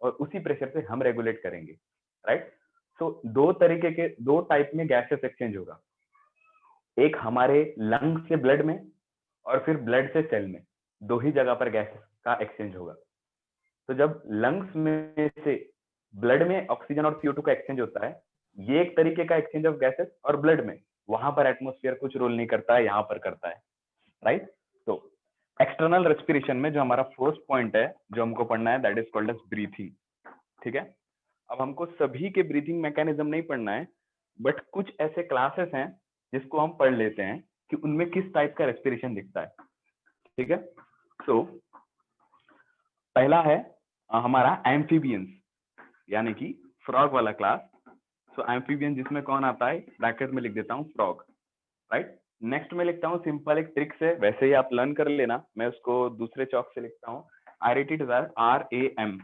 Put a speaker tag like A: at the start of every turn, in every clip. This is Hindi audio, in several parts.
A: और उसी प्रेशर से हम रेगुलेट करेंगे, राइट। सो दो टाइप में गैसेस एक्सचेंज होगा, एक हमारे लंग से ब्लड में और फिर ब्लड से सेल में, दो ही जगह पर गैस का एक्सचेंज होगा। तो जब लंग्स में से ब्लड में ऑक्सीजन और CO2 का एक्सचेंज होता है, ये एक तरीके का एक्सचेंज ऑफ गैसेस, और ब्लड में वहां पर एटमोस्फेयर कुछ रोल नहीं करता है, यहाँ पर करता है, राइट। तो एक्सटर्नल रेस्पिरेशन में जो हमारा फर्स्ट पॉइंट है जो हमको पढ़ना है, that is called as breathing, ठीक है। अब हमको सभी के ब्रीथिंग मैकेनिज्म नहीं पढ़ना है, बट कुछ ऐसे क्लासेस हैं जिसको हम पढ़ लेते हैं कि उनमें किस टाइप का रेस्पिरेशन दिखता है, ठीक है। तो पहला है हमारा एम्फीबियंस, यानी कि फ्रॉग वाला क्लास। सो एम्फीबियन जिसमें कौन आता है, ब्रैकेट में लिख देता हूँ फ्रॉग, राइट। नेक्स्ट में लिखता हूँ, सिंपल एक ट्रिक से, वैसे ही आप लर्न कर लेना, मैं उसको दूसरे चौक से लिखता हूँ, I write it as RAM,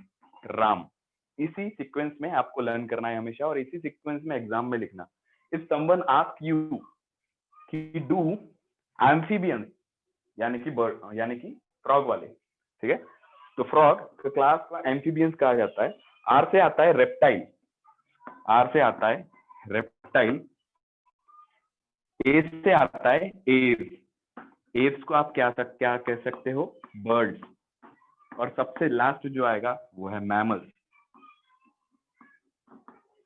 A: Ram. इसी सीक्वेंस में आपको लर्न करना है हमेशा, और इसी सीक्वेंस में एग्जाम में लिखना। इफ समवन आस्क यू कि डू एम्फीबियन, यानी कि बर्ड, यानी कि फ्रॉग वाले, ठीक है। तो फ्रॉग के क्लास को एम्फीबियंस कहा जाता है। आर से आता है रेप्टाइल, आर से आता है रेप्टाइल, ए से आता है एव्स, एव्स को आप क्या कह सकते हो, बर्ड्स, और सबसे लास्ट जो आएगा वो है मैमल्स,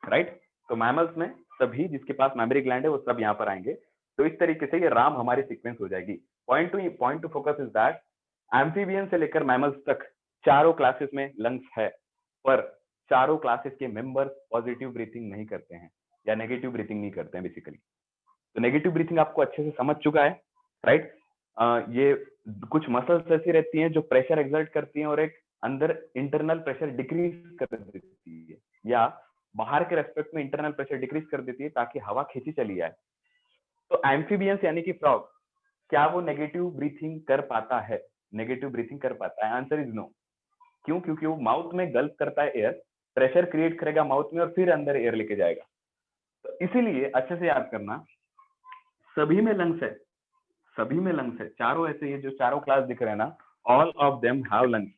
A: राइट। तो मैमल्स में सभी जिसके पास मेमोरी ग्लैंड है वो सब यहाँ पर आएंगे। तो इस तरीके से ये राम हमारी सीक्वेंस हो जाएगी। Point two focus is that amphibian से लेकर मैमल्स तक चारों क्लासेस में लंग्स है, पर चारों क्लासेस के मेंबर्स पॉजिटिव ब्रीथिंग नहीं करते हैं या नेगेटिव ब्रीथिंग नहीं करते हैं बेसिकली। तो नेगेटिव ब्रीथिंग आपको अच्छे से समझ चुका है, राइट। ये कुछ मसल्स ऐसी रहती हैं जो प्रेशर एक्सर्ट करती हैं और एक अंदर इंटरनल प्रेशर डिक्रीज कर देती है, या बाहर के रेस्पेक्ट में इंटरनल प्रेशर डिक्रीज कर देती है ताकि हवा खींची चली जाए। तो एम्फीबियंस यानी कि फ्रॉग, क्या वो नेगेटिव ब्रीथिंग कर पाता है? नेगेटिव ब्रीथिंग कर पाता है? Answer is no. क्यों? क्योंकि वो माउथ में गल्प करता है एयर, प्रेशर क्रिएट करेगा माउथ में और फिर अंदर एयर लेके जाएगा। तो इसीलिए अच्छे से याद करना, सभी में लंग्स है, सभी में लंग्स है, चारों ऐसे ये जो चारों क्लास दिख रहे हैं ना, all of them have lungs,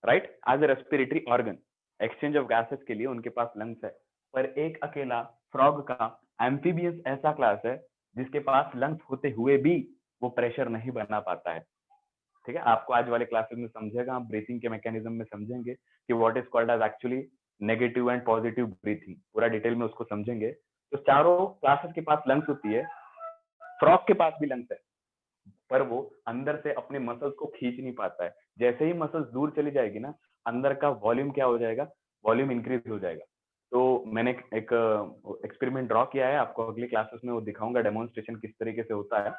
A: right, as a respiratory organ. Exchange of gases के लिए उनके पास लंग्स है। पर एक अकेला फ्रॉग का एम्फीबियंस ऐसा क्लास है जिसके पास लंग्स होते हुए भी वो प्रेशर नहीं बना पाता है, ठीक है। आपको आज वाले क्लासेस में समझेगा, हम ब्रीथिंग के मैकेनिज्म में समझेंगे कि what is called as actually negative and positive breathing, पूरा डिटेल में उसको समझेंगे। तो चारों क्लासेस के पास लंग्स होती है, फ्रॉग के पास भी लंग्स है, पर वो अंदर से अपने मसल्स को खींच नहीं पाता है। जैसे ही मसल्स दूर चली जाएगी ना, अंदर का वॉल्यूम क्या हो जाएगा, वॉल्यूम इंक्रीज हो जाएगा। तो मैंने एक एक्सपेरिमेंट ड्रॉ किया है, आपको अगली क्लासेस में वो दिखाऊंगा डेमोन्स्ट्रेशन किस तरीके से होता है।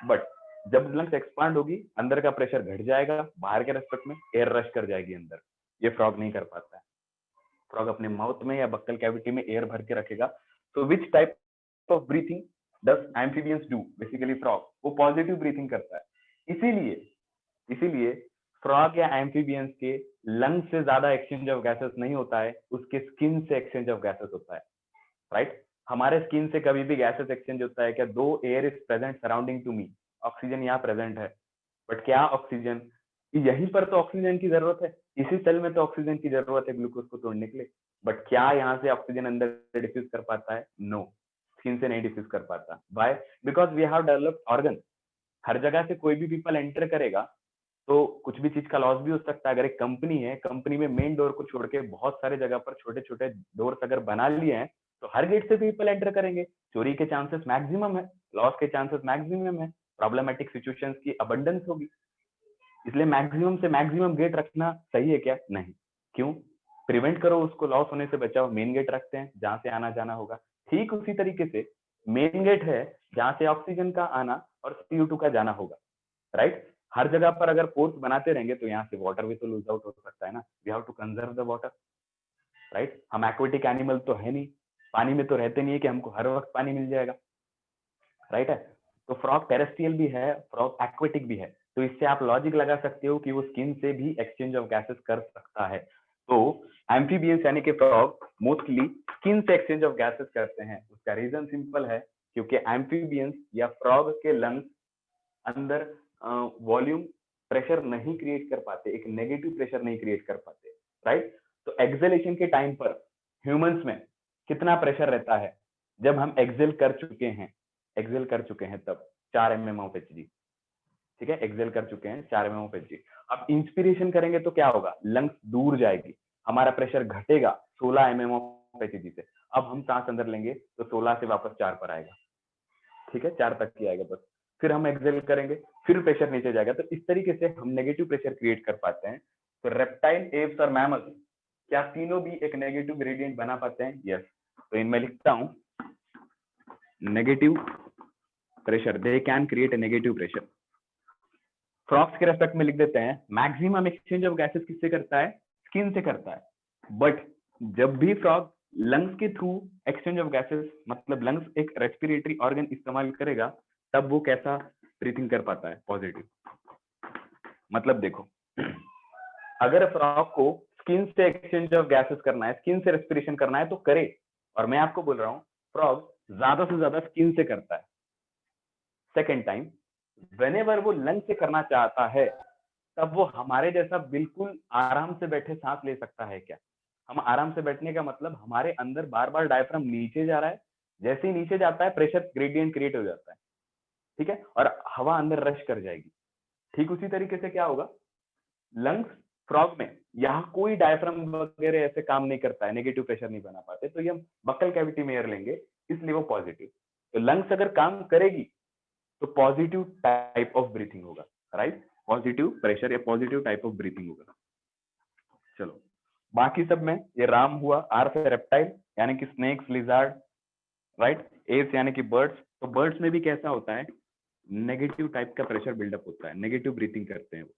A: बट जब लंग्स एक्सपांड होगी, अंदर का प्रेशर घट जाएगा, बाहर के रेस्पेक्ट में एयर रश कर जाएगी अंदर। ये फ्रॉग नहीं कर पाता है। फ्रॉग अपने माउथ में या बक्कल कैविटी में एयर भर के रखेगा। तो विच type of breathing does amphibians do? Basically frog वो पॉजिटिव ब्रीथिंग करता है। इसीलिए फ्रॉग या एम्फीबियंस के लंग से ज्यादा एक्सचेंज ऑफ गैसेस नहीं होता है, उसके स्किन से एक्सचेंज ऑफ गैसेस होता है, राइट। हमारे स्किन से कभी भी गैसेस एक्सचेंज होता है क्या? दो air is present surrounding to me, oxygen यहाँ प्रेजेंट है, बट क्या ऑक्सीजन, यहीं पर तो ऑक्सीजन की जरूरत है, इसी सेल में तो ऑक्सीजन की जरूरत है ग्लूकोज को तोड़ने के लिए, बट क्या यहाँ से ऑक्सीजन अंदर डिफ्यूज कर पाता है? नो, स्किन से नहीं डिफ्यूज कर पाता। Why? Because we have developed organ. हर जगह से कोई भी पीपल एंटर करेगा तो कुछ भी चीज का लॉस भी हो सकता है। अगर एक कंपनी है, कंपनी में मेन डोर को छोड़ के बहुत सारे जगह पर छोटे छोटे डोर्स अगर बना लिए हैं, तो हर गेट से पीपल एंटर करेंगे, चोरी के चांसेस मैक्सिमम है, लॉस के चांसेस मैक्सिमम है, प्रॉब्लमेटिक सिचुएशंस की अबंडेंस होगी। इसलिए मैक्सिमम से मैक्सिमम गेट रखना सही है क्या? नहीं। क्यों? प्रिवेंट करो, उसको लॉस होने से बचाओ, मेन गेट रखते हैं जहां से आना जाना होगा। ठीक उसी तरीके से मेन गेट है जहां से ऑक्सीजन का आना और CO2 का जाना होगा, राइट। हर जगह पर अगर पोर्ट्स बनाते रहेंगे तो यहाँ से वाटर भी तो लूज आउट हो सकता है ना। We have to conserve the water, right. हम एक्वेटिक एनिमल तो है नहीं, पानी में तो रहते नहीं है कि हमको हर वक्त पानी मिल जाएगा, राइट है। तो फ्रॉग टेरेस्ट्रियल भी है, फ्रॉग एक्वेटिक भी है। तो इससे आप लॉजिक लगा सकते हो कि वो स्किन से भी एक्सचेंज ऑफ गैसेस कर सकता है। तो एम्फीबियंस यानी कि फ्रॉग मोस्टली स्किन से एक्सचेंज ऑफ गैसेस करते हैं। उसका रीजन सिंपल है, क्योंकि एम्फीबियंस या फ्रॉग के लंग्स अंदर वॉल्यूम प्रेशर नहीं क्रिएट कर पाते, एक नेगेटिव प्रेशर नहीं क्रिएट कर पाते, राइट। तो एक्सेलेशन के टाइम पर ह्यूमंस में कितना प्रेशर रहता है जब हम एक्सेल कर चुके हैं तब 4 mm ऑफ Hg, ठीक है, एक्सेल कर चुके हैं 4 mm ऑफ Hg। अब इंस्पिरेशन करेंगे तो क्या होगा, लंग्स दूर जाएगी, हमारा प्रेशर घटेगा 16 mm ऑफ Hg से। अब हम सांस अंदर लेंगे तो 16 से वापस 4 पर आएगा, ठीक है, 4 तक ही आएगा बस। फिर हम एक्सेल करेंगे, फिर प्रेशर नीचे जाएगा। तो इस तरीके से हम नेगेटिव प्रेशर क्रिएट कर पाते हैं। तो रेप्टाइल, एप्स और मैमल्स क्या तीनों भी एक नेगेटिव ग्रेडियंट बना पाते हैं? यस। तो इनमें लिखता हूं negative pressure, they can create a negative pressure. Frogs के रेस्पेक्ट में लिख देते हैं मैक्सिमम एक्सचेंज ऑफ गैसेस किससे करता है? स्किन से करता है। बट जब भी फ्रॉग लंग्स के थ्रू एक्सचेंज ऑफ गैसेस, मतलब लंग्स एक रेस्पिरेटरी ऑर्गन इस्तेमाल करेगा, तब वो कैसा ब्रीथिंग कर पाता है? पॉजिटिव। मतलब देखो, अगर फ्रॉग को स्किन से एक्सचेंज ऑफ गैसेस करना है, स्किन से रेस्पिरेशन करना है तो करे। और मैं आपको बोल रहा हूं फ्रॉग ज्यादा से ज्यादा स्किन से करता है। सेकेंड टाइम, व्हेनेवर वो लंग से करना चाहता है तब वो हमारे जैसा बिल्कुल आराम से बैठे सांस ले सकता है क्या? हम आराम से बैठने का मतलब हमारे अंदर बार बार डायफ्राम नीचे जा रहा है, जैसे ही नीचे जाता है प्रेशर ग्रेडियंट क्रिएट हो जाता है, ठीक है, और हवा अंदर रश कर जाएगी। ठीक उसी तरीके से क्या होगा, लंग्स फ्रॉग में यहाँ कोई डायफ्राम वगैरह ऐसे काम नहीं करता है, नेगेटिव प्रेशर नहीं बना पाते, तो ये हम बक्कल कैविटी में एयर लेंगे, इसलिए वो पॉजिटिव। तो लंग्स अगर काम करेगी तो पॉजिटिव टाइप ऑफ ब्रीथिंग होगा, राइट, पॉजिटिव प्रेशर या पॉजिटिव टाइप ऑफ ब्रीथिंग होगा। चलो बाकी सब में ये राम हुआ, आर से रेप्टाइल यानी कि स्नेक्स, लिजार्ड, राइट, एस यानी कि बर्ड्स। तो बर्ड्स में भी कैसा होता है, नेगेटिव टाइप का प्रेशर बिल्डअप होता है, नेगेटिव ब्रीथिंग करते हैं वो,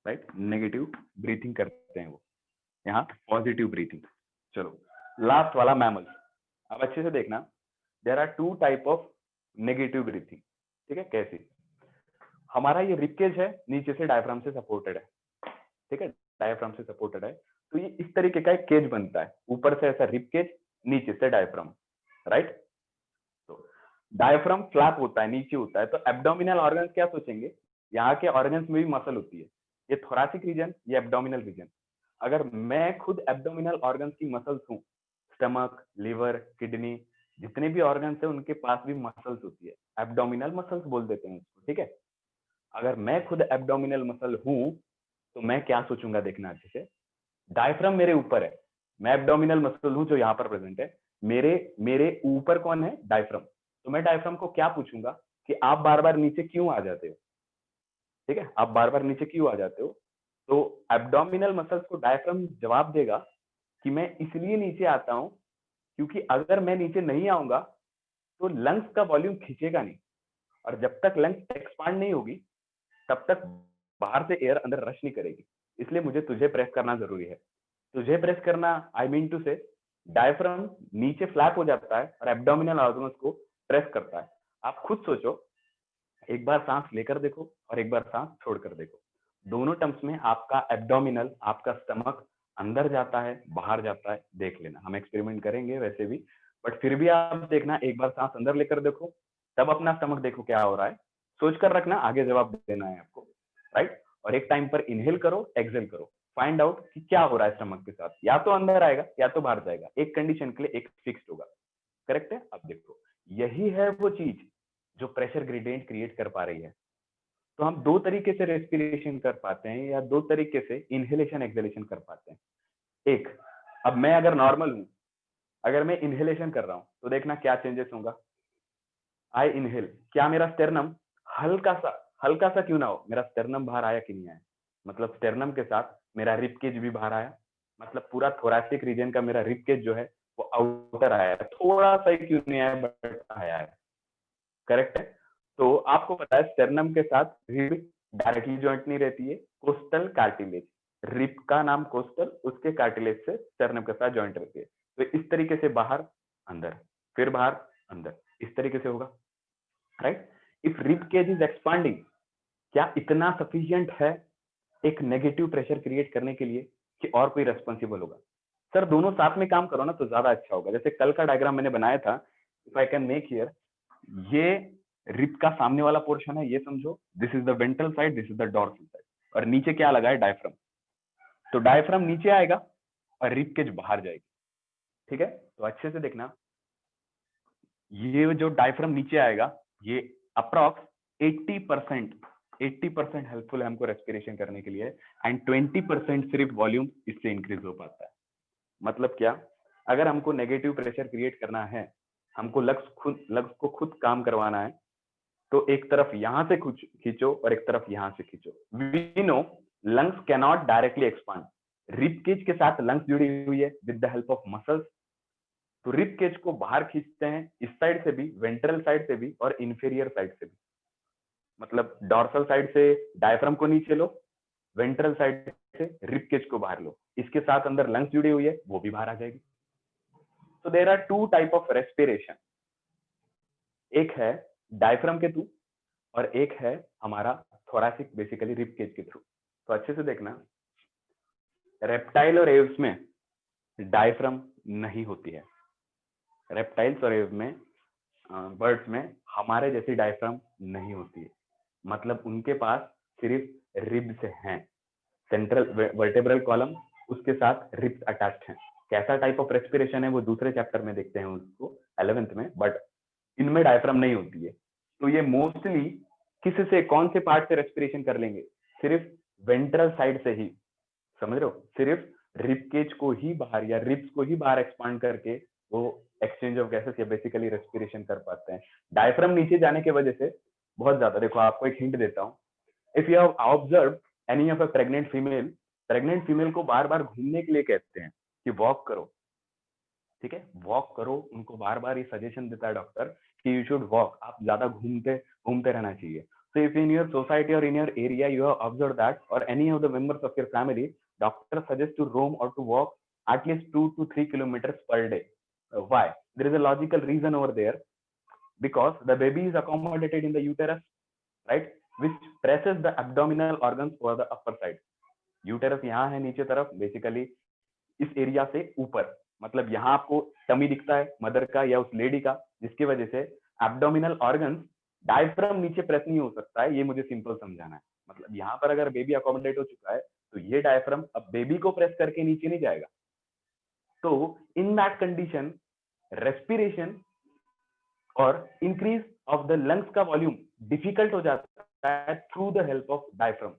A: राइट, नेगेटिव ब्रीथिंग करते हैं वो, यहाँ पॉजिटिव ब्रीथिंग। चलो लास्ट वाला मैमल्स। अब अच्छे से देखना, there are 2 type of negative breathing, ठीक है। कैसी? हमारा ये रिबकेज है, नीचे से डायफ्राम से सपोर्टेड है, ठीक है, डायफ्राम से सपोर्टेड है। तो ये इस तरीके का एक केज बनता है, ऊपर से ऐसा रिबकेज, नीचे से डायफ्राम, राइट। तो डायफ्राम फ्लैप होता है, नीचे होता है। तो एब्डोमिनल ऑर्गन्स क्या सोचेंगे, यहाँ के ऑर्गन्स में भी मसल होती है, ये थोरासिक रीजन, ये एब्डोमिनल रीजन। अगर मैं खुद एब्डोमिनल ऑर्गन्स की मसल्स हूँ, स्टमक, लिवर, किडनी, जितने भी ऑर्गन्स है उनके पास भी मसल्स होती है, एब्डोमिनल मसल्स बोल देते हैं उसको, ठीक है। अगर मैं खुद एब्डोमिनल मसल हूं तो मैं क्या सोचूंगा, देखना अच्छे से। डायफ्राम मेरे ऊपर है, मैं एब्डोमिनल मसल हूं जो यहाँ पर प्रेजेंट है, मेरे मेरे ऊपर कौन है? डायफ्राम। तो मैं डायफ्राम को क्या पूछूंगा कि आप बार बार नीचे क्यों आ जाते हो, ठीक है, आप बार बार नीचे क्यों आ जाते हो? तो एब्डोमिनल मसल्स को डायफ्राम जवाब देगा कि मैं इसलिए नीचे आता हूं क्योंकि अगर मैं नीचे नहीं आऊंगा तो लंग्स का वॉल्यूम खींचेगा नहीं, और जब तक लंग्स एक्सपांड नहीं होगी तब तक बाहर से एयर अंदर रश नहीं करेगी। इसलिए मुझे तुझे प्रेस करना जरूरी है। तुझे प्रेस करना, आई मीन टू से, डायफ्राम नीचे फ्लैप हो जाता है और एब्डोमिनल ऑर्गन्स को प्रेस करता है। आप खुद सोचो, एक बार सांस लेकर देखो और एक बार सांस छोड़कर देखो, दोनों टर्म्स में आपका एब्डोमिनल, आपका स्टमक अंदर जाता है, बाहर जाता है, देख लेना। हम एक्सपेरिमेंट करेंगे वैसे भी, बट फिर भी आप देखना, एक बार सांस अंदर लेकर देखो, तब अपना स्टमक देखो क्या हो रहा है, सोच कर रखना, आगे जवाब देना है आपको, राइट। और एक टाइम पर इनहेल करो, एक्सेल करो, फाइंड आउट कि क्या हो रहा है स्टमक के साथ, या तो अंदर आएगा या तो बाहर जाएगा, एक कंडीशन के लिए एक फिक्स्ड होगा, करेक्ट है। अब देखो, यही है वो चीज जो प्रेशर ग्रेडियंट क्रिएट कर पा रही है। तो हम 2 तरीके से रेस्पिरेशन कर पाते हैं, या 2 तरीके से इनहेलेशन एक्सहेलेशन कर पाते हैं। एक, अब मैं अगर नॉर्मल हूं, अगर मैं इनहेलेशन कर रहा हूं तो देखना क्या चेंजेस होगा। आई इनहेल, क्या मेरा स्टेरनम हल्का सा क्यों ना हो, मेरा स्टेरनम बाहर आया कि नहीं आया? मतलब स्टेरनम के साथ मेरा रिब केज भी बाहर आया, मतलब पूरा थोरैसिक रीजन का मेरा रिब केज जो है वो आउटर आया, थोड़ा सा ही क्यों नहीं आया, बट आया है, करेक्ट है। तो आपको पता है स्टेरनम के साथ रिब डायरेक्टली ज्वाइंट नहीं रहती है, कोस्टल कार्टिलेज, रिब का नाम कोस्टल, उसके कार्टिलेज से स्टेरनम के साथ ज्वाइंट रहती है। तो इस तरीके से बाहर अंदर, फिर बाहर अंदर, इस तरीके से होगा, right. If rib cage is expanding, क्या इतना सफिशियंट है एक नेगेटिव प्रेशर क्रिएट करने के लिए कि और कोई रेस्पॉन्सिबल होगा? सर दोनों साथ में काम करो ना तो ज्यादा अच्छा होगा। जैसे कल का डायग्राम मैंने बनाया था, if I can make here, ये रिब का सामने वाला पोर्शन है, ये समझो, this is the ventral side, this is the dorsal side, और नीचे क्या लगा है, डायफ्राम। तो डायफ्राम नीचे आएगा और रिब केज बाहर जाएगी, ठीक है। तो अच्छे से देखना, ये जो डायफ्राम नीचे आएगा ये अप्रॉक्स 80% हेल्पफुल है हमको रेस्पिरेशन करने के लिए, एंड 20% सिर्फ वॉल्यूम इससे इंक्रीज हो पाता है। मतलब क्या, अगर हमको नेगेटिव प्रेशर क्रिएट करना है, हमको लग्स को खुद काम करवाना है, तो एक तरफ यहां से खींचो और एक तरफ यहां से खींचो। We know lungs can not directly expand, rib cage के साथ लंग्स जुड़ी हुई है with the help of muscles. तो रिब केज को बाहर खींचते हैं इस साइड से भी, वेंट्रल साइड से भी और इंफीरियर साइड से भी। मतलब डॉर्सल साइड से डायफ्राम को नीचे लो, वेंट्रल साइड से रिब केज को बाहर लो, इसके साथ अंदर लंग्स जुड़ी हुई है, वो भी बाहर आ जाएगी। तो there are two type of respiration, एक है डायफ्राम के थ्रू और एक है हमारा थोरैसिक, बेसिकली रिब केज के थ्रू। तो अच्छे से देखना, रेप्टाइल और एव्स में डायफ्राम नहीं होती है। रेप्टाइल्स और एव में, बर्ड्स में हमारे जैसी डायफ्राम नहीं होती है। मतलब उनके पास सिर्फ रिब्स हैं, सेंट्रल वर्टेब्रल कॉलम, उसके साथ रिब्स अटैच्ड हैं। कैसा टाइप ऑफ रेस्पिरेशन है वो दूसरे चैप्टर में देखते हैं उसको, 11th में, बट इनमें डायफ्राम नहीं होती है। तो ये मोस्टली किस से, कौन से पार्ट से रेस्पिरेशन कर लेंगे, सिर्फ वेंट्रल साइड से ही, समझ रहे हो, सिर्फ रिब केज को ही बाहर या रिब्स को ही बाहर एक्सपांड करके वो एक्सचेंज ऑफ गैसेस या बेसिकली रेस्पिरेशन कर पाते हैं। डायफ्राम नीचे जाने की वजह से बहुत ज्यादा, देखो आपको एक हिंट देता हूँ, if you have observe any of a pregnant female को बार बार घूमने के लिए कहते हैं कि वॉक करो, ठीक है, वॉक करो, उनको बार बार ये सजेशन देता है डॉक्टर कि यू शुड वॉक, आप ज्यादा घूमते रहना चाहिए। So if in your society or in your area you have observed that, or any of the members of your family, doctor suggests to roam or to walk at least 2 to 3 kilometers per day. Why? There is a logical reason over there, because the baby is accommodated in the uterus, right, which presses the abdominal organs over the upper side. Uterus यहाँ है नीचे तरफ, बेसिकली इस एरिया से ऊपर, मतलब यहाँ आपको टमी दिखता है मदर का या उस लेडी का, जिसकी वजह से एब्डोमिनल ऑर्गन्स, डायफ्राम नीचे प्रेस नहीं हो सकता है, ये मुझे सिंपल समझाना है। मतलब यहाँ पर अगर बेबी अकोमोडेट हो चुका है तो ये डायफ्राम अब बेबी को प्रेस करके नीचे नहीं जाएगा। तो इन दैट कंडीशन रेस्पिरेशन और इंक्रीज ऑफ द लंग्स का वॉल्यूम डिफिकल्ट हो जाता है through the help of diaphragm,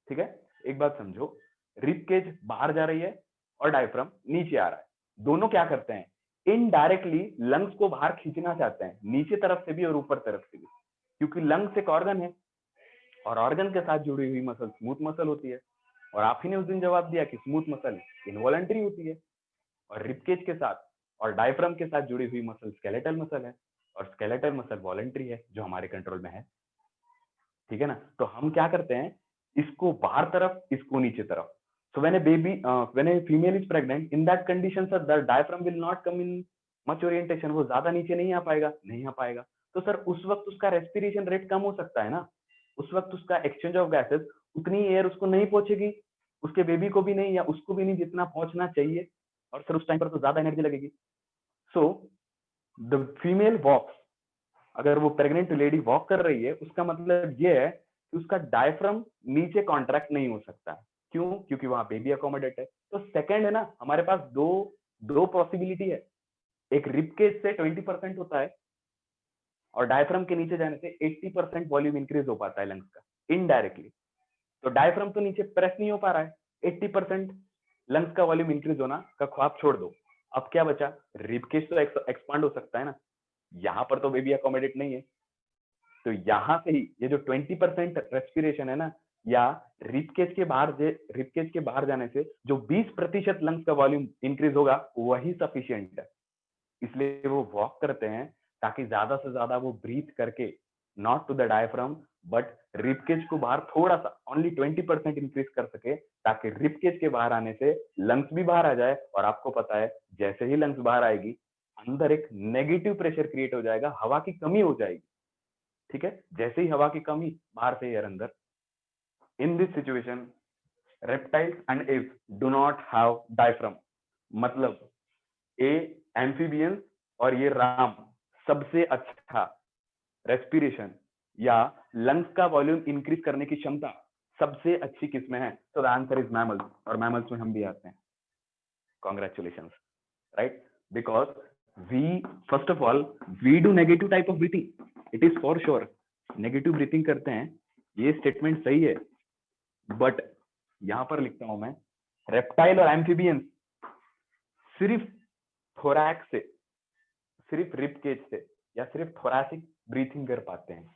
A: ठीक है। एक बात समझो, रिब केज बाहर जा रही है और डायफ्राम नीचे आ रहा है, दोनों क्या करते हैं, इनडायरेक्टली लंग्स को बाहर खींचना चाहते हैं, नीचे तरफ से भी और ऊपर तरफ से भी, क्योंकि लंग्स एक ऑर्गन है और ऑर्गन के साथ जुड़ी हुई मसल स्मूथ मसल होती है, और आप ही ने उस दिन जवाब दिया कि स्मूथ मसल इनवॉलंटरी होती है, और रिब केज के साथ और डायफ्राम के साथ जुड़ी हुई मसल स्केलेटल मसल है, और स्केलेटल मसल वॉलंटरी है जो हमारे कंट्रोल में है, ठीक है ना। तो हम क्या करते हैं, इसको बाहर तरफ, इसको नीचे तरफ। So when a female is pregnant, in that condition, sir, the diaphragm will not come in much orientation, वो ज्यादा नीचे नहीं आ पाएगा। तो सर उस वक्त उसका रेस्पिरेशन रेट कम हो सकता है ना, उस वक्त उसका एक्सचेंज ऑफ गैसेस, उतनी एयर उसको नहीं पहुंचेगी, उसके बेबी को भी नहीं या उसको भी नहीं जितना पहुंचना चाहिए, और सर उस टाइम पर तो ज्यादा एनर्जी लगेगी। सो द फीमेल वॉक्स, अगर वो प्रेग्नेंट लेडी वॉक कर रही है, उसका मतलब ये है कि उसका डायफ्राम नीचे कॉन्ट्रैक्ट नहीं हो सकता। क्यों? क्योंकि वहां बेबी अकोमोडेट है। तो सेकंड है ना, हमारे पास दो पॉसिबिलिटी है, एक रिब केज से 20% होता है और डायफ्राम के नीचे जाने से 80% वॉल्यूम इंक्रीज हो पाता है लंग्स का इनडायरेक्टली। तो डायफ्राम तो नीचे प्रेस नहीं हो पा रहा है, 80% लंग्स का वॉल्यूम इंक्रीज होना का ख्वाब छोड़ दो। अब क्या बचा, रिब केज तो एक्सपांड हो सकता है ना, यहाँ पर तो बेबी अकोमोडेट नहीं है, तो यहां से ही ये जो 20% रेस्पिरेशन है ना, या रिब केज के बाहर जाने से जो 20% लंग्स का वॉल्यूम इंक्रीज होगा, वही सफिशिएंट है। इसलिए वो वॉक करते हैं ताकि ज्यादा से ज्यादा वो ब्रीथ करके, not to the diaphragm but rib cage को बाहर थोड़ा सा, ओनली 20% इंक्रीज कर सके, ताकि रिब केज के बाहर आने से लंग्स भी बाहर आ जाए। और आपको पता है जैसे ही लंग्स बाहर आएगी, अंदर एक नेगेटिव प्रेशर क्रिएट हो जाएगा, हवा की कमी हो जाएगी, ठीक है। जैसे ही हवा की कमी, बाहर से एयर अंदर। In this situation reptiles and apes do not have diaphragm, मतलब ए एम्फीबियंस और ये राम सबसे अच्छा रेस्पिरेशन या लंग्स का वॉल्यूम इंक्रीज करने की क्षमता सबसे अच्छी किस में है? तो द आंसर इज मैमल्स, और मैमल्स में हम भी आते हैं। Congratulation, right? Because we first of all we do negative type of breathing, it is for sure negative breathing करते हैं, ये स्टेटमेंट सही है। बट यहां पर लिखता हूं मैं, रेप्टाइल और एम्फीबियंस सिर्फ थोरैक्स से, सिर्फ रिब केज से या सिर्फ थोरैसिक ब्रीथिंग कर पाते हैं,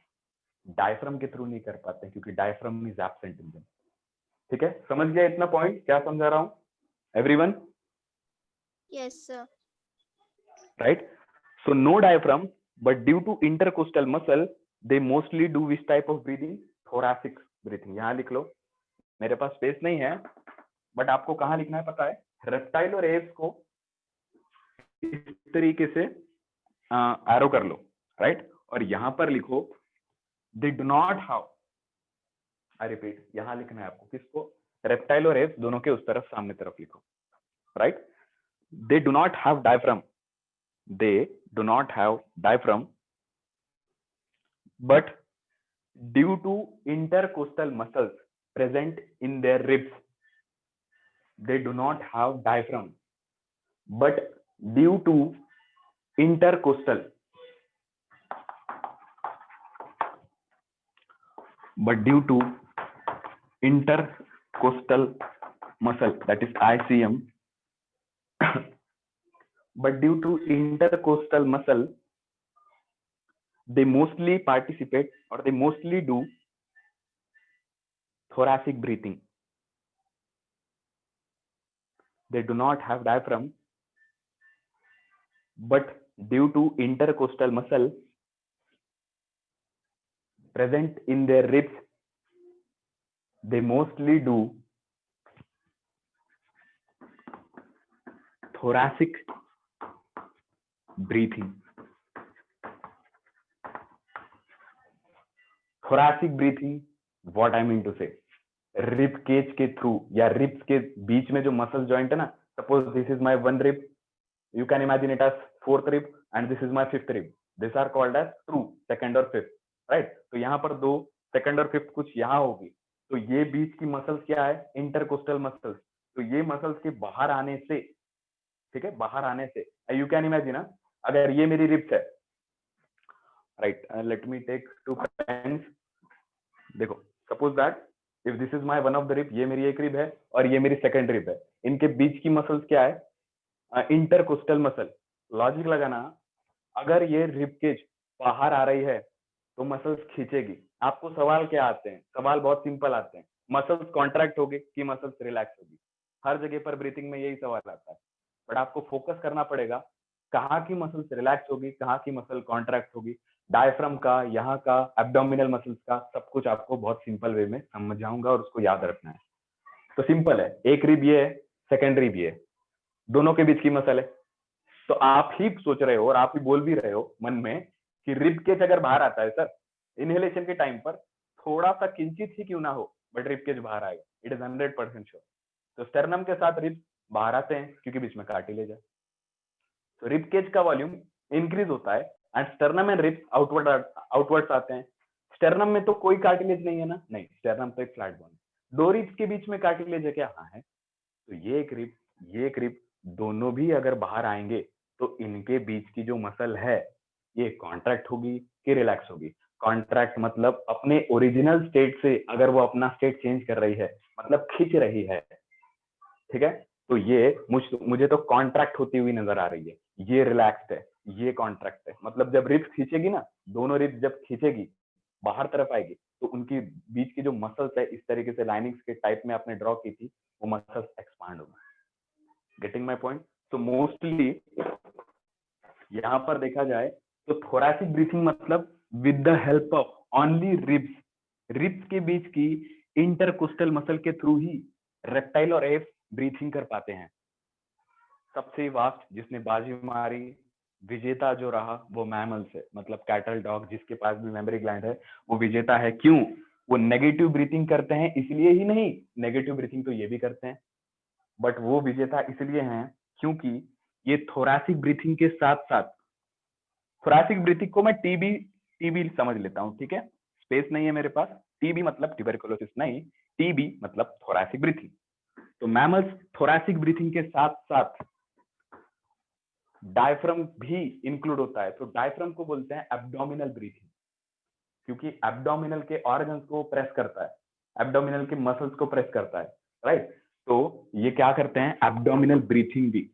A: डायफ्राम के थ्रू नहीं कर पाते हैं, क्योंकि diaphragm is absent in them. ठीक है, समझ गया इतना पॉइंट क्या समझा रहा हूं everyone?
B: Yes sir.
A: Right? So no diaphragm, but due to intercostal muscle they mostly do which type of breathing? Thoracic breathing. यहां लिख लो, मेरे पास स्पेस नहीं है, बट आपको कहां लिखना है पता है? रेप्टाइल और एप्स को इस तरीके से एरो कर लो, राइट? और यहां पर लिखो they do not have, I repeat, यहां लिखना है आपको किसको? रेप्टाइल और एप्स दोनों के उस तरफ सामने तरफ लिखो, right? They do not have diaphragm, they do not have diaphragm, but due to intercostal muscles present in their ribs, they do not have diaphragm, but due to intercostal, but due to intercostal muscle, that is ICM, but due to intercostal muscle, they mostly participate or they mostly do thoracic breathing. They do not have diaphragm, but due to intercostal muscle present in their ribs, they mostly do thoracic breathing. Thoracic breathing, what I mean to say, rib cage के थ्रू या ribs के बीच में जो मसल जॉइंट है ना, suppose this is my one rib, you can imagine it as fourth rib and this is my fifth rib, these are called as true second और fifth, right? तो यहाँ पर दो second और fifth कुछ यहाँ होगी, तो ये बीच की मसल्स क्या है? Intercostal muscles. तो ये मसल्स के बाहर आने से, ठीक है, बाहर आने से यू कैन इमेजिन, अगर ये मेरी रिब्स है, right, let me take two pens, देखो suppose that if this is my one of the rib, ये मेरी एक रिब है और ये मेरी सेकंड रिब है, इनके बीच की मसल्स क्या है? Intercostal muscle. लॉजिक लगाना, अगर ये रिब केज बाहर आ रही है तो मसल्स खींचेगी। आपको सवाल क्या आते हैं? सवाल बहुत सिंपल आते हैं, मसल्स कॉन्ट्रैक्ट होगी कि मसल्स रिलैक्स होगी? हर जगह पर ब्रीथिंग में यही सवाल आता है, बट आपको फोकस करना पड़ेगा कहाँ की मसल्स रिलैक्स होगी, कहाँ की मसल कॉन्ट्रैक्ट होगी। डायफ्राम का, यहाँ का, एब्डोमिनल मसल्स का, सब कुछ आपको बहुत सिंपल वे में समझाऊंगा और उसको याद रखना है। तो सिंपल है, एक रिब ये है, सेकेंड रिब ये है, दोनों के बीच की मसल है। तो आप ही सोच रहे हो और आप ही बोल भी रहे हो मन में कि रिब केज अगर बाहर आता है सर, इनहेलेशन के टाइम पर थोड़ा सा किंचित ही क्यों ना हो, बट रिब केज बाहर आएगा, इट इज 100% श्योर। तो स्टर्नम के साथ रिब बाहर आते हैं क्योंकि बीच में कार्टिलेज है, तो रिब केज का वॉल्यूम इंक्रीज होता है and sternum and ribs outwards आते हैं। स्टर्नम में तो कोई कार्टिलेज नहीं है ना, नहीं, स्टर्नम तो एक फ्लैट बोन है। दो रिब्स के बीच में कार्टिलेज है क्या? हाँ है। तो ये एक रिब, ये एक रिब, दोनों भी अगर बाहर आएंगे तो इनके बीच की जो मसल है ये कॉन्ट्रैक्ट होगी कि रिलैक्स होगी? कॉन्ट्रैक्ट मतलब अपने ओरिजिनल स्टेट से अगर वो अपना स्टेट चेंज कर रही है, मतलब खींच रही है, ठीक है? तो ये मुझे तो कॉन्ट्रैक्ट होती हुई नजर आ रही है, ये रिलैक्स्ड है, ये कॉन्ट्रैक्ट है। मतलब जब रिब्स खींचेगी ना, दोनों रिब्स जब खींचेगी बाहर तरफ आएगी तो उनकी बीच की जो मसल्स है इस तरीके से लाइनिंग्स के टाइप में आपने ड्रॉ की थी, वो मसल्स एक्सपांड होगी। Getting my point? तो मोस्टली यहाँ पर देखा जाए तो थोरैसिक ब्रीथिंग मतलब with the help of only ribs, ribs के बीच की इंटरकोस्टल मसल के थ्रू ही रेप्टाइल और एप्स ब्रीथिंग कर पाते हैं। सबसे वास्ट जिसने बाजी मारी, विजेता जो रहा वो मैमल्स है, मतलब कैटल, डॉग, जिसके पास भी मेमोरी ग्लैंड है वो विजेता है। क्यों? वो नेगेटिव ब्रीथिंग करते हैं इसलिए ही नहीं, नेगेटिव ब्रीथिंग तो ये भी करते हैं, बट वो विजेता इसलिए हैं क्योंकि ये थोरैसिक ब्रीथिंग के साथ साथ, थोरैसिक ब्रीथिंग को मैं टीबी टीबी समझ लेता हूँ, ठीक है, स्पेस नहीं है मेरे पास, टीबी मतलब ट्यूबरकुलोसिस नहीं, टीबी मतलब थोरैसिक ब्रीथिंग। तो मैमल्स थोरैसिक ब्रीथिंग के साथ साथ डायफ्राम भी इंक्लूड होता है, तो डायफ्राम को बोलते हैं एब्डोमिनल ब्रीथिंग, क्योंकि एब्डोमिनल के ऑर्गन्स को प्रेस करता है, एब्डोमिनल के मसल्स को प्रेस करता है, राइट। तो ये क्या करते हैं, एब्डोमिनल ब्रीथिंग भी,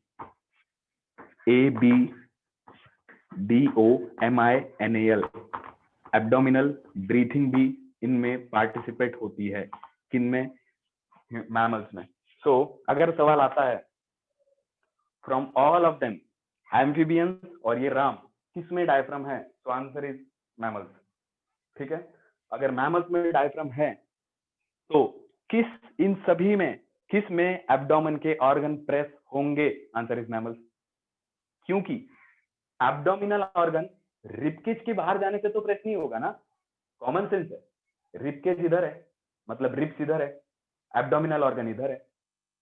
A: ABDOMINAL, एब्डोमिनल ब्रीथिंग भी इनमें पार्टिसिपेट होती है, किनमें, मैमल्स में। सो अगर सवाल आता है from all of them amphibians और ये राम किसमें डायफ्राम है, तो आंसर इज मैमल्स, ठीक है। अगर मैमल्स में डायफ्राम है तो इन सभी में किस में एब्डोमेन के ऑर्गन प्रेस होंगे, आंसर इज मैमल्स, क्योंकि एब्डोमिनल ऑर्गन रिबकेज के बाहर जाने से तो प्रेस नहीं होगा ना, कॉमन सेंस है, रिबकेज इधर है मतलब रिब्स इधर है, एब्डोमिनल ऑर्गन इधर है,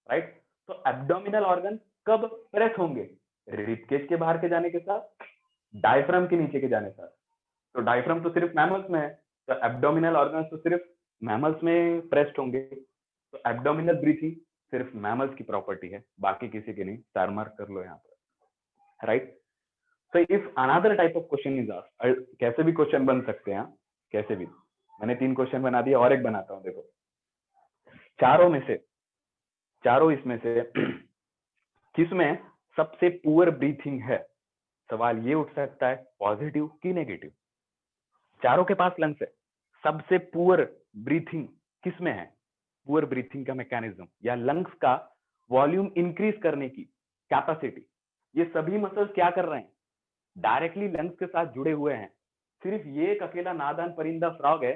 A: राइट। तो एब्डोमिनल ऑर्गन कब प्रेस होंगे, रिबकेज के बाहर के जाने के साथ, डायफ्राम के नीचे के जाने साथ। तो डायफ्राम तो सिर्फ मैमल्स में है, तो एब्डोमिनल ऑर्गन तो सिर्फ मैमल्स में प्रेस्ड होंगे, तो एब्डोमिनल ब्रीथिंग सिर्फ मैमल्स की प्रॉपर्टी है, बाकी किसी की नहीं, स्टार मार्क कर लो यहाँ पर, right. So if another type of question is asked, कैसे भी क्वेश्चन बन सकते हैं, कैसे भी, मैंने 3 क्वेश्चन बना दिया और एक बनाता हूँ, देखो चारों इसमें से किसमें सबसे पुअर ब्रीथिंग है, सवाल ये उठ सकता है पॉजिटिव की नेगेटिव। चारों के पास लंग्स है, सबसे पुअर ब्रीथिंग किसमें है, पुअर ब्रीथिंग का मैकेनिज्म या लंग्स का वॉल्यूम इंक्रीज करने की कैपेसिटी, ये सभी मसल्स क्या कर रहे हैं, डायरेक्टली लंग्स के साथ जुड़े हुए हैं। सिर्फ ये एक अकेला नादान परिंदा फ्रॉग है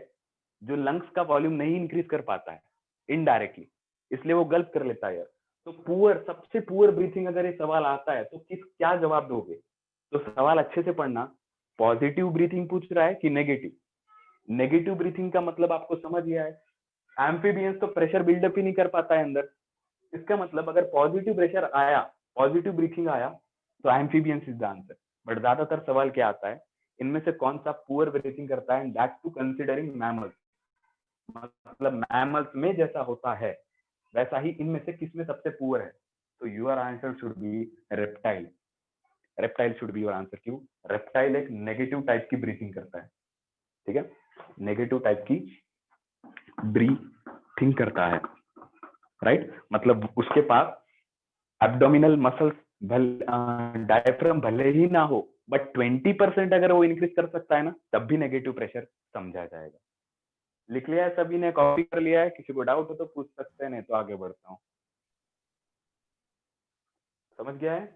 A: जो लंग्स का वॉल्यूम नहीं इंक्रीज कर पाता है, इनडायरेक्टली, इसलिए वो गल्प कर लेता है। तो पुअर, सबसे पुअर ब्रीथिंग अगर ये सवाल आता है तो क्या जवाब दोगे, तो सवाल अच्छे से पढ़ना, पॉजिटिव ब्रीथिंग पूछ रहा है कि नेगेटिव। नेगेटिव ब्रीथिंग का मतलब आपको समझ गया है, एम्फीबियंस तो प्रेशर बिल्डअप ही नहीं कर पाता है अंदर, इसका मतलब अगर पॉजिटिव प्रेशर आया, पॉजिटिव ब्रीथिंग आया तो amphibians is the answer. But ज्यादातर सवाल क्या आता है, इनमें से कौन सा पुअर ब्रीथिंग करता है, दैट टू कंसीडरिंग मैमल्स, मतलब मैमल्स में जैसा होता है वैसा ही इनमें से किसमें सबसे पुअर है, तो your answer should be reptile, reptile should be your answer. क्यों, रेप्टाइल एक नेगेटिव टाइप की ब्रीथिंग करता है, ठीक है, नेगेटिव टाइप की ब्रीथिंग करता है, राइट। मतलब उसके पास एब्डोमिनल मसल्स डायफ्राम भले ही ना हो, बट 20% अगर वो इंक्रीज कर सकता है ना, तब भी नेगेटिव प्रेशर समझा जाएगा। लिख लिया है सभी ने, कॉपी कर लिया है, किसी को डाउट हो तो पूछ सकते हैं, नहीं तो आगे बढ़ता हूँ। समझ गया है,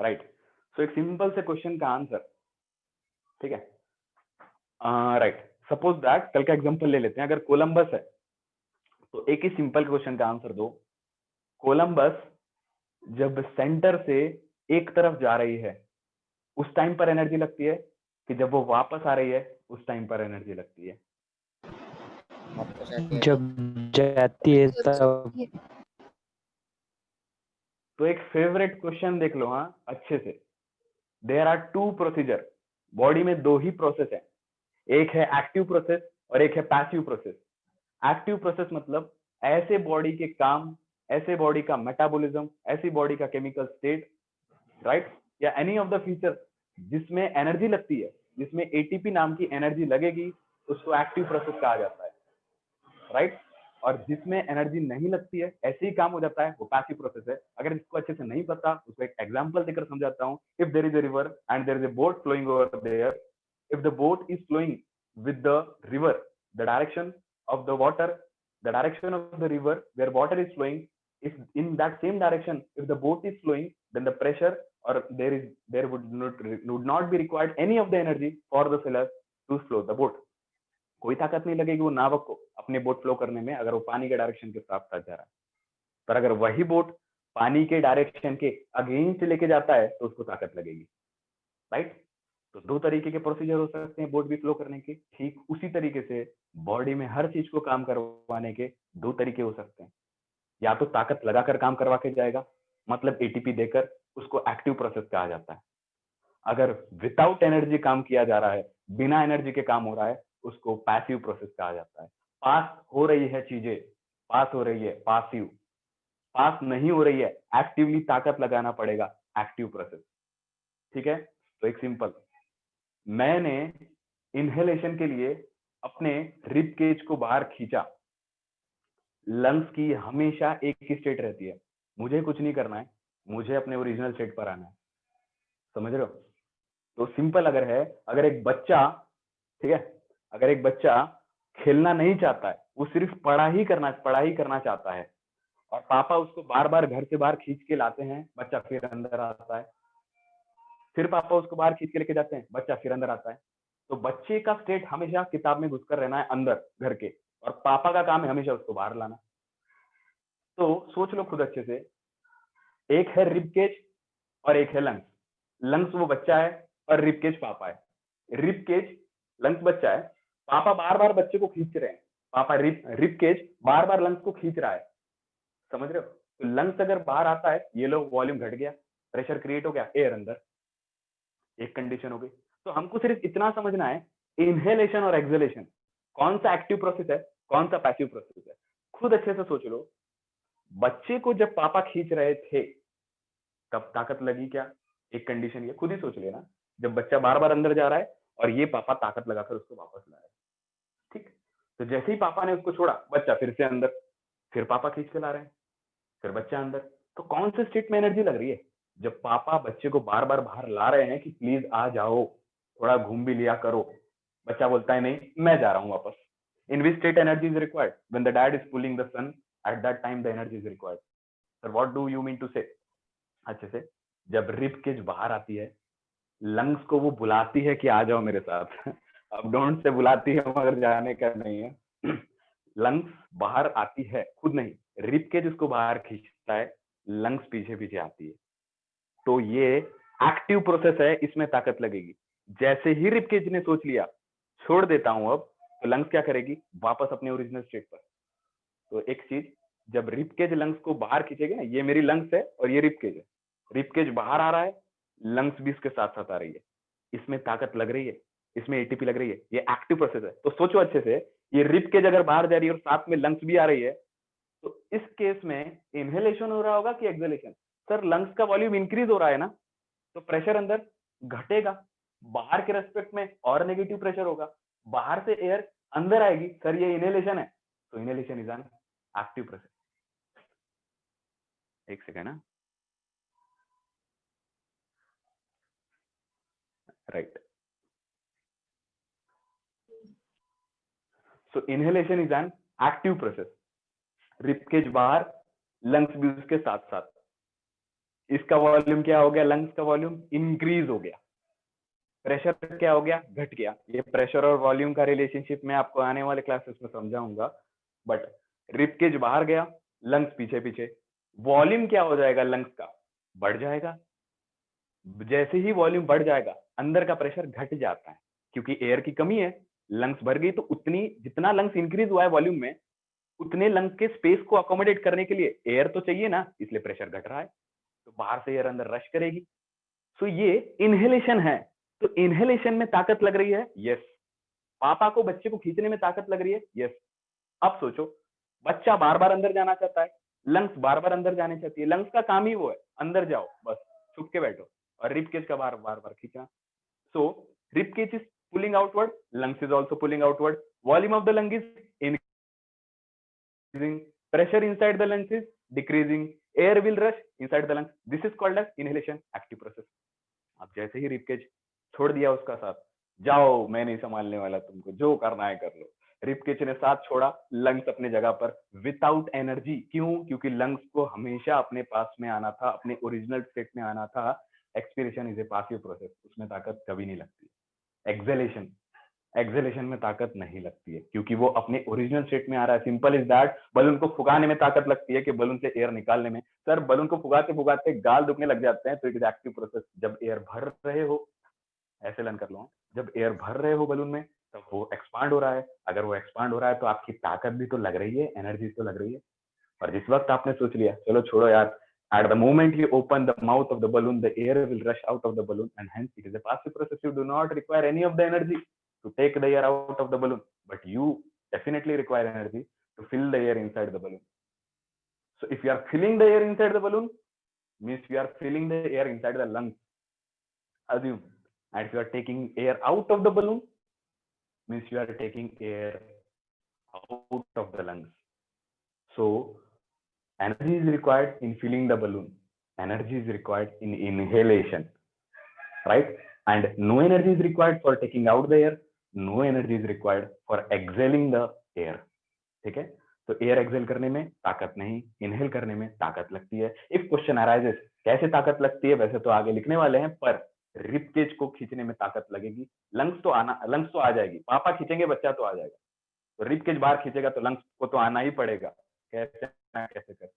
A: राइट। सो एक सिंपल से क्वेश्चन का आंसर, ठीक है, राइट। सपोज दैट, कल का एग्जांपल ले लेते हैं, अगर कोलंबस है तो एक ही सिंपल क्वेश्चन का आंसर दो, कोलंबस जब सेंटर से एक तरफ जा रही है उस टाइम पर एनर्जी लगती है, कि जब वो वापस आ रही है उस टाइम पर एनर्जी लगती है,
C: जब जाती है तब।
A: तो एक फेवरेट क्वेश्चन देख लो, हाँ अच्छे से, देयर आर 2 प्रोसीजर, बॉडी में 2 ही प्रोसेस है, एक है एक्टिव प्रोसेस और एक है पैसिव प्रोसेस। एक्टिव प्रोसेस मतलब ऐसे बॉडी के काम, ऐसे बॉडी का मेटाबॉलिज्म, ऐसी बॉडी का केमिकल स्टेट, राइट, या एनी ऑफ द फीचर जिसमें एनर्जी लगती है, जिसमें एटीपी नाम की एनर्जी लगेगी, उसको एक्टिव प्रोसेस कहा जाता है, राइट। और जिसमें एनर्जी नहीं लगती है, ऐसे ही काम हो जाता है, वो पैसिव प्रोसेस है। अगर इसको अच्छे से नहीं पता, उसको एक एग्जांपल देकर समझाता हूँ। If there is a river and there is a boat flowing over there, if the boat is flowing with the river, the direction of the water, the direction of the river where water is flowing, if in that same direction if the boat is flowing, then the pressure, or there would not be required any of the energy for the sailor to flow the boat, कोई ताकत नहीं लगेगी वो नावक को अपने बोट फ्लो करने में, अगर वो पानी के डायरेक्शन के साथ साथ जा रहा है। पर अगर वही बोट पानी के डायरेक्शन के अगेंस्ट लेके जाता है तो उसको ताकत लगेगी, राइट। तो 2 तरीके के प्रोसीजर हो सकते हैं बोट भी फ्लो करने के, ठीक उसी तरीके से बॉडी में हर चीज को काम करवाने के 2 तरीके हो सकते हैं, या तो ताकत लगाकर काम करवा के जाएगा, मतलब एटीपी देकर, उसको एक्टिव प्रोसेस कहा जाता है। अगर विदाउट एनर्जी काम किया जा रहा है, बिना एनर्जी के काम हो रहा है, उसको पैसिव प्रोसेस कहा जाता है। पास हो रही है चीजें, पास हो रही है, पासिव। पास नहीं हो रही है, एक्टिवली ताकत लगाना पड़ेगा, एक्टिव प्रोसेस। ठीक है, तो एक सिंपल, मैंने इनहेलेशन के लिए अपने रिब केज को बाहर खींचा। लंग्स की हमेशा एक ही स्टेट रहती है, मुझे कुछ नहीं करना है, मुझे अपने ओरिजिनल स्टेट पर आना है। समझ रहे हो? तो सिंपल अगर है, अगर एक बच्चा, ठीक है, अगर एक बच्चा खेलना नहीं चाहता है, वो सिर्फ पढ़ाई करना चाहता है, और पापा उसको बार बार घर से बाहर खींच के लाते हैं, बच्चा फिर अंदर आता है, फिर पापा उसको बाहर खींच के लेके जाते हैं, बच्चा फिर अंदर आता है। तो बच्चे का स्टेट हमेशा किताब में घुसकर रहना है अंदर घर के, और पापा का काम है हमेशा उसको बाहर लाना। तो सोच लो खुद अच्छे से, एक है रिब केज और एक है लंग्स। लंग्स वो बच्चा है और रिब केज पापा है। रिब केज, लंग्स बच्चा है, पापा बार बार बच्चे को खींच रहे हैं, पापा रिब केज बार बार लंग्स को खींच रहा है। समझ रहे हो? तो लंग्स अगर बाहर आता है, ये लो वॉल्यूम घट गया, प्रेशर क्रिएट हो गया, एयर अंदर, एक कंडीशन हो गई। तो हमको सिर्फ इतना समझना है, इनहेलेशन और एक्सहेलेशन कौन सा एक्टिव प्रोसेस है, कौन सा पैसिव प्रोसेस है। खुद अच्छे से सोच लो, बच्चे को जब पापा खींच रहे थे तब ताकत लगी क्या? एक कंडीशन ये खुद ही सोच लेना, जब बच्चा बार बार अंदर जा रहा है और ये पापा ताकत लगाकर उसको वापस ला रहे हैं। ठीक, तो जैसे ही पापा ने उसको छोड़ा, बच्चा फिर से अंदर, फिर पापा खींच के ला रहे हैं, फिर बच्चा अंदर। तो कौन से स्टेट में एनर्जी लग रही है? जब पापा बच्चे को बार बार बाहर ला रहे हैं कि प्लीज आ जाओ, थोड़ा घूम भी लिया करो, बच्चा बोलता है नहीं मैं जा रहा हूं वापस। In which state energy is required? When the dad is pulling the son, at that time the energy is required. Sir what do you mean to say? अच्छे से, जब रिब केज बाहर आती है, लंग्स को वो बुलाती है कि आ जाओ मेरे साथ। अब डोंट से बुलाती है मगर जाने का नहीं है। लंग्स बाहर आती है खुद नहीं, रिब केज उसको बाहर खींचता है, लंग्स पीछे पीछे आती है। तो ये एक्टिव प्रोसेस है, इसमें ताकत लगेगी। जैसे ही रिब केज ने सोच लिया छोड़ देता हूं अब, तो लंग्स क्या करेगी? वापस अपने ओरिजिनल स्टेट पर। तो एक चीज, जब रिब केज लंग्स को बाहर खींचेगी ना, ये मेरी लंग्स है और ये रिब केज है, रिब केज बाहर आ रहा है, लंग्स भी इसके साथ साथ आ रही है, इसमें ताकत लग रही है, इसमें एटीपी लग रही है, ये एक्टिव प्रोसेस है। तो सोचो अच्छे से, ये रिब केज अगर बाहर जा रही है और साथ में लंग्स भी आ रही है, तो इस केस में इनहेलेशन हो रहा होगा कि एक्सहेलेशन? सर लंग्स का वॉल्यूम इंक्रीज हो रहा है ना, तो प्रेशर अंदर घटेगा, बाहर के रेस्पेक्ट में और नेगेटिव प्रेशर होगा, बाहर से एयर अंदर आएगी। सर ये इनहेलेशन है, तो inhalation is an active process. एक सेकेंड ना, right. So inhalation is an active process, rib cage बाहर, लंग्स भी उसके साथ साथ। इसका वॉल्यूम क्या हो गया? लंग्स का वॉल्यूम इंक्रीज हो गया, प्रेशर क्या हो गया? घट गया। ये प्रेशर और वॉल्यूम का रिलेशनशिप मैं आपको आने वाले क्लासेस में समझाऊंगा। बट रिब केज बाहर गया, लंग्स पीछे पीछे, वॉल्यूम क्या हो जाएगा? लंग्स का बढ़ जाएगा। जैसे ही वॉल्यूम बढ़ जाएगा, अंदर का प्रेशर घट जाता है, क्योंकि एयर की कमी है, लंग्स भर गई, तो उतनी जितना लंग्स इंक्रीज हुआ है वॉल्यूम में, उतने लंग्स के स्पेस को अकोमोडेट करने के लिए एयर तो चाहिए ना, इसलिए प्रेशर घट रहा है, तो बाहर से एयर अंदर रश करेगी। सो ये इनहेलेशन है। तो इनहेलेशन में ताकत लग रही है, यस। पापा को बच्चे को खींचने में ताकत लग रही है, यस। अब सोचो, बच्चा बार बार अंदर जाना चाहता है, लंग्स बार बार अंदर जाने चाहती है, लंग्स का काम ही वो है अंदर जाओ, बस छुप के बैठो, और रिब केज का बार बार खींचना। So rib cage is pulling outward, lungs is also pulling outward, volume of the lung is increasing, pressure inside the lungs is decreasing, air will rush inside the lungs, this is called as inhalation, active process। अब जैसे ही रिब केज छोड़ दिया उसका साथ, जाओ मैं नहीं संभालने वाला तुमको, जो करना है कर लो, रिब केज ने साथ छोड़ा, लंग्स अपने जगह पर विदाउट एनर्जी। क्यों? क्योंकि लंग्स को हमेशा अपने पास में आना था, अपने ओरिजिनल स्टेट में आना था। Expiration is a passive process, उसमें ताकत कभी नहीं लगती। एक्सहेलेशन में ताकत नहीं लगती है, क्योंकि वो अपने ओरिजिनल स्टेट में आ रहा है। Simple is that. बलून को फुगाने में ताकत लगती है कि बलून से एयर निकालने में। सर बलून को फुगाते फुगाते गाल दुखने लग जाते हैं, तो इट इज एक्टिव प्रोसेस। जब एयर भर रहे हो, ऐसे लर्न कर लो, जब एयर भर रहे हो बलून में, तब वो एक्सपांड हो रहा है। अगर वो एक्सपांड हो रहा है तो आपकी ताकत भी तो लग रही है, एनर्जी तो लग रही है। और जिस वक्त आपने सोच लिया चलो छोड़ो यार, At the moment you open the mouth of the balloon, the air will rush out of the balloon, and hence it is a passive process. You do not require any of the energy to take the air out of the balloon, but you definitely require energy to fill the air inside the balloon. So if you are filling the air inside the balloon, means you are filling the air inside the lungs, assume. And if you are taking air out of the balloon, means you are taking air out of the lungs. So energy is required in filling the balloon, energy is required in inhalation, right? And no energy is required for taking out the air, no energy is required for exhaling the air. ठीक है? तो एयर एक्सेल करने में ताकत नहीं, इनहेल करने में ताकत लगती है. इफ क्वेश्चन अराइजेस कैसे ताकत लगती है, वैसे तो आगे लिखने वाले हैं, पर रिप केज को खींचने में ताकत लगेगी. लंग्स तो आ जाएगी, पापा खींचेंगे बच्चा तो आ जाएगा, तो रिप केज बाहर खींचेगा तो लंग्स को तो आना ही पड़ेगा, कैसे ना कैसे करके.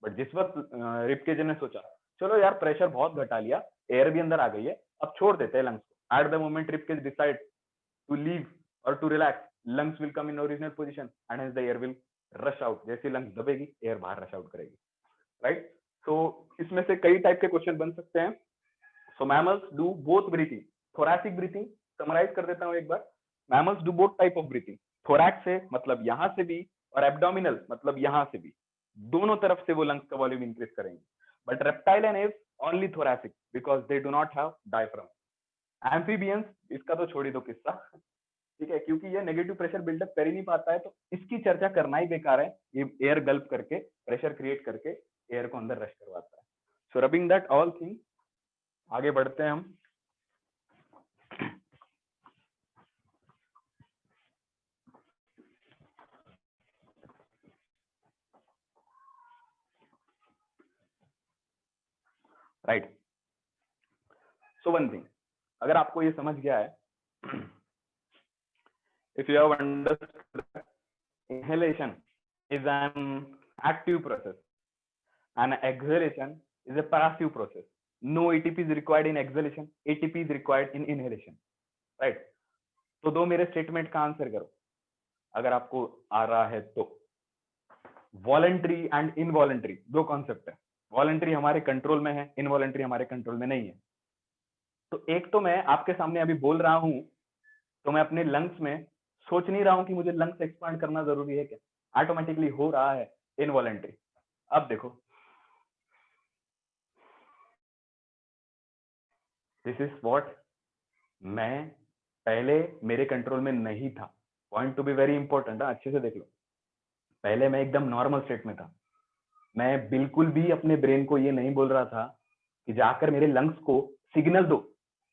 A: बट जिस वक्त रिप केज ने सोचा चलो यार प्रेशर बहुत घटा लिया, एयर भी अंदर आ गई है, अब छोड़ देते हैं लंग्स को. At the moment rib cage decide to leave और to relax, lungs will come in original position and hence the air will rush out. जैसे lungs दबेगी, एयर बाहर रश आउट करेगी, राइट? सो इसमें से कई टाइप के क्वेश्चन बन सकते हैं. So mammals do both breathing, thoracic breathing summarise कर देता हूं एक बार. Mammals do both type of breathing, thorax से मतलब यहां से भी, और एब्डोमिनल मतलब यहां से भी, दोनों तरफ से वो लंग्स का वॉल्यूम इंक्रीज करेंगे. But reptile and Aves only thoracic because they do not have diaphragm. Amphibians, इसका तो छोड़ ही दो किस्सा, ठीक है, क्योंकि ये नेगेटिव प्रेशर बिल्डअप कर ही नहीं पाता है, तो इसकी चर्चा करना ही बेकार है. ये एयर गल्प करके प्रेशर क्रिएट करके एयर को अंदर रश करवाता है. सो रबिंग दैट ऑल थिंग, आगे बढ़ते हैं हम. राइट. सो वन थिंग, अगर आपको ये समझ गया है, if you have understood that inhalation is an active process and exhalation is a passive process. No ATP is required in exhalation, ATP is required in inhalation, right? तो दो मेरे स्टेटमेंट का आंसर करो अगर आपको आ रहा है तो. वॉलंटरी एंड इनवॉलंटरी दो कॉन्सेप्ट है. वॉलंटरी हमारे कंट्रोल में है, इनवॉलंटरी हमारे कंट्रोल में नहीं है. तो एक तो मैं आपके सामने अभी बोल रहा हूं, तो मैं अपने लंग्स में सोच नहीं रहा हूं कि मुझे लंग्स एक्सपांड करना जरूरी है क्या, ऑटोमेटिकली हो रहा है इनवॉलंटरी. अब देखो, दिस इज व्हाट मैं पहले मेरे कंट्रोल में नहीं था. Point to be very important, अच्छे से देख लो. पहले मैं एकदम नॉर्मल स्टेट में था, मैं बिल्कुल भी अपने ब्रेन को ये नहीं बोल रहा था कि जाकर मेरे लंग्स को सिग्नल दो.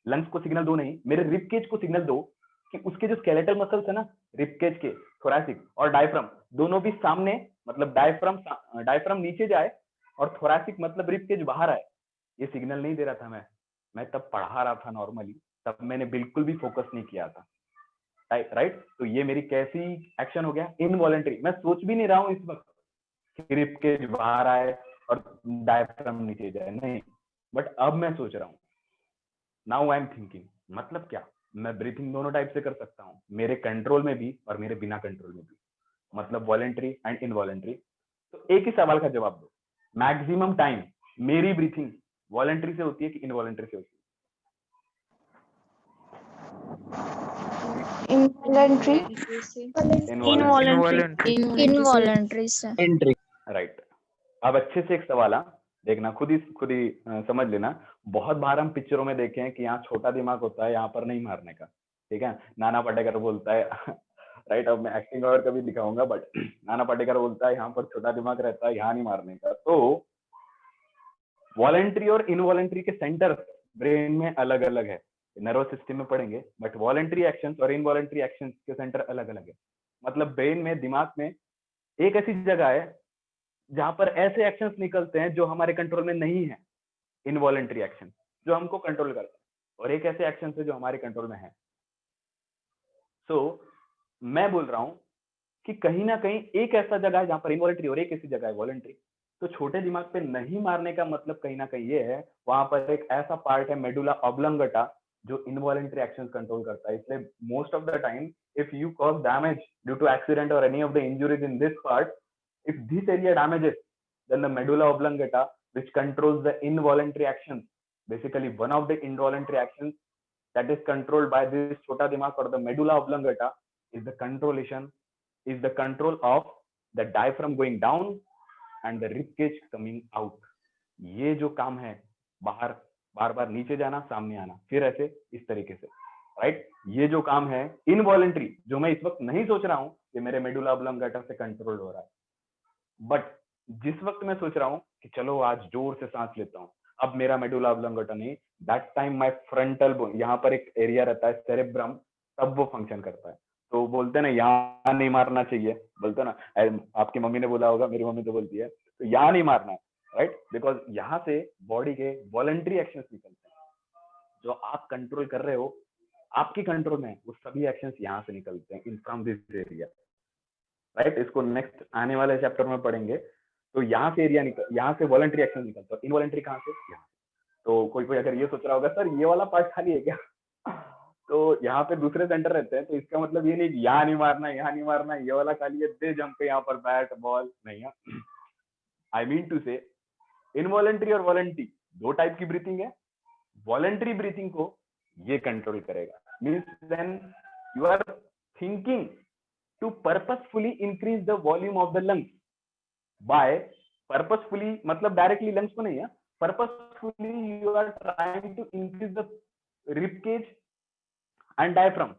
A: लंग्स को सिग्नल दो नहीं, मेरे रिब केज को सिग्नल दो कि उसके जो स्केलेटल मसल्स है ना, रिब केज के, थोरैसिक और डायफ्राम, दोनों भी सामने, मतलब डायफ्राम नीचे जाए और थोरैसिक मतलब रिब केज बाहर आए. ये सिग्नल नहीं दे रहा था मैं तब पढ़ा रहा था नॉर्मली, तब मैंने बिल्कुल भी फोकस नहीं किया था, राइट? तो ये मेरी कैसी एक्शन हो गया, इनवॉलंटरी. मैं सोच भी नहीं रहा हूँ इस वक्त कि रिब केज बाहर आए और डायफ्राम नीचे जाए, नहीं. बट अब मैं सोच रहा हूँ, नाउ आई एम थिंकिंग. मतलब क्या, मैं ब्रीथिंग दोनों टाइप से कर सकता हूँ, मेरे कंट्रोल में भी और मेरे बिना कंट्रोल में भी, मतलब वॉलंटरी एंड इनवॉलंटरी. तो एक ही सवाल का जवाब दो, मैक्सिमम टाइम मेरी ब्रीथिंग वॉलंटरी से होती है कि इनवॉलंटरी से होती है?
B: इनवॉलंटरी से.
A: राइट. अब अच्छे से एक सवाल देखना, खुद ही समझ लेना. बहुत बार हम पिक्चरों में देखे हैं कि यहाँ छोटा दिमाग होता है, यहाँ पर नहीं मारने का, ठीक है. नाना पाटेकर बोलता है राइट. अब मैं एक्टिंग और कभी दिखाऊंगा, बट नाना पाटेकर बोलता है यहाँ पर छोटा दिमाग रहता है, यहाँ नहीं मारने का. तो वॉलंटरी और इनवॉलंटरी के सेंटर ब्रेन में अलग अलग है, नर्वस सिस्टम में पढ़ेंगे, बट वॉलंटरी एक्शंस और इनवॉलंटरी एक्शंस के सेंटर अलग अलग है. मतलब ब्रेन में, दिमाग में एक ऐसी जगह है जहां पर ऐसे एक्शंस निकलते हैं जो हमारे कंट्रोल में नहीं है, इनवॉलंटरी एक्शन जो हमको कंट्रोल करता है, और एक ऐसे एक्शन है जो हमारे कंट्रोल में है. सो मैं बोल रहा हूं कि कहीं ना कहीं एक ऐसा जगह है जहां पर इनवॉलंटरी और एक ऐसी जगह है वॉलंटरी. तो छोटे दिमाग पे नहीं मारने का मतलब कहीं ना कहीं ये है, वहां पर एक ऐसा पार्ट है मेडुला ऑब्लंगेटा जो इनवॉलंटरी एक्शन कंट्रोल करता है. इसलिए most of the time if you cause damage due to accident और any of the injuries in this part, if this area damages, then the medulla oblongata which controls the involuntary actions. Basically, one of the involuntary actions that is controlled by this chota dimag or the medulla oblongata is the control of the diaphragm going down and the rib cage coming out. ये जो काम है, बाहर बार बार नीचे जाना, सामने आना, फिर ऐसे इस तरीके से, राइट? ये जो काम है इनवॉलंटरी, जो मैं इस वक्त नहीं सोच रहा हूं कि मेरे मेडुला ऑब्लोंगेटा से कंट्रोल हो रहा है, बट जिस वक्त मैं सोच रहा हूं कि चलो आज जोर से सांस लेता हूं, अब मेरा मेडुला ऑब्लोंगेटा नहीं, that time my frontal bone, यहाँ पर एक एरिया रहता है सेरेब्रम, तब वो फंक्शन करता है. तो बोलते हैं ना यहाँ नहीं मारना चाहिए, बोलते हैं ना, आपकी मम्मी ने बोला होगा, मेरी मम्मी तो बोलती है, तो यहाँ नहीं मारना है, राइट? बिकॉज यहाँ से बॉडी के वॉलंटरी एक्शंस निकलते हैं, जो आप कंट्रोल कर रहे हो, आपकी कंट्रोल में वो सभी एक्शंस यहाँ से निकलते हैं, in from this area, right? इसको नेक्स्ट आने वाले चैप्टर में पढ़ेंगे. तो यहाँ से एरिया यहाँ से वॉलंटरी एक्शन निकलता है. इनवॉलंटरी कहाँ से? यहाँ. तो कोई अगर ये सोच रहा होगा सर ये वाला पार्ट खाली है क्या, तो यहाँ पे दूसरे सेंटर रहते हैं, तो इसका मतलब ये नहीं कि यहाँ नहीं मारना, यहाँ नहीं मारना, ये वाला खाली है, दे जंप पे यहाँ पर बैट बॉल नहीं है. I mean to say involuntary और वॉलंटरी दो टाइप की ब्रीथिंग है. वॉलंटरी ब्रीथिंग को ये कंट्रोल करेगा, means then you are thinking to purposefully increase the volume of the lungs by, purposefully मतलब डायरेक्टली लंग्स को नहीं है, purposefully you are trying to increase the rib cage and diaphragm,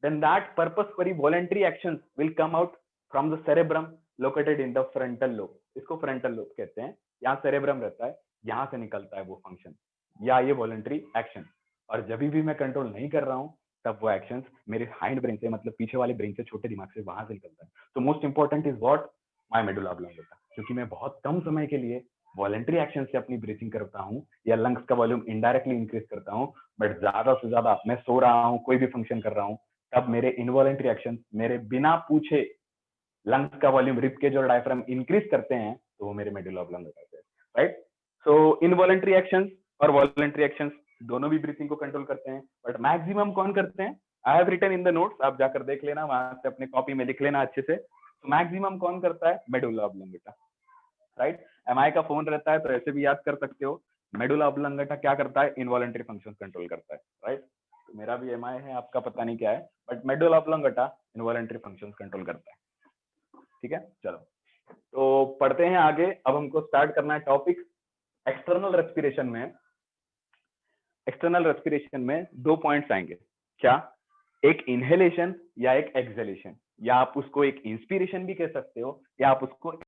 A: then that purposefully voluntary actions will come out from the cerebrum located in the frontal lobe. इसको frontal lobe कहते हैं. यहाँ cerebrum रहता है, यहाँ से निकलता है वो फंक्शन या ये voluntary action. और जब भी मैं कंट्रोल नहीं कर रहा हूँ तब वो एक्शंस मेरे हाइंड ब्रेन से, मतलब पीछे वाले ब्रेन से, छोटे दिमाग से वहां से निकलता है. तो most important is what, my medulla oblongata, क्योंकि मैं बहुत कम समय के लिए वॉलंटरी एक्शन से अपनी ब्रीथिंग करता हूँ या लंग्स का वॉल्यूम इनडायरेक्टली इंक्रीज करता हूँ, बट ज्यादा से ज्यादा मैं सो रहा हूँ, कोई भी फंक्शन कर रहा हूँ, तब मेरे इनवॉलंटरी एक्शन मेरे बिना पूछे लंग्स का वॉल्यूम, रिब केज और डायफ्राम इंक्रीज करते हैं, तो वो मेरे मेडुला ऑब्लोंगेटा से, राइट? सो इनवॉलंटरी एक्शंस और वॉलंटरी एक्शंस दोनों भी ब्रीथिंग को कंट्रोल करते हैं, बट मैक्सिमम कौन करते हैं? I have written in the notes, आप जाकर देख लेना, वहां से अपने कॉपी में लिख लेना अच्छे से. तो मैक्सिमम कौन करता है? Medulla oblongata, right? एमआई का फोन रहता है तो ऐसे भी याद कर सकते हो. मेडुला ऑब्लोंगेटा क्या करता है? इनवॉलंटरी फंक्शंस कंट्रोल करता है, राइट? तो मेरा भी एमआई है, आपका पता नहीं क्या है, but medulla oblongata involuntary functions control करता है. ठीक है, चलो तो पढ़ते हैं आगे. अब हमको स्टार्ट करना है टॉपिक एक्सटर्नल रेस्पिरेशन में. एक्सटर्नल रेस्पिरेशन में दो पॉइंट्स आएंगे. क्या? एक इनहेलेशन या एक एक्सहेलेशन, या आप उसको एक इंस्पिरेशन भी कह सकते हो, या आप उसको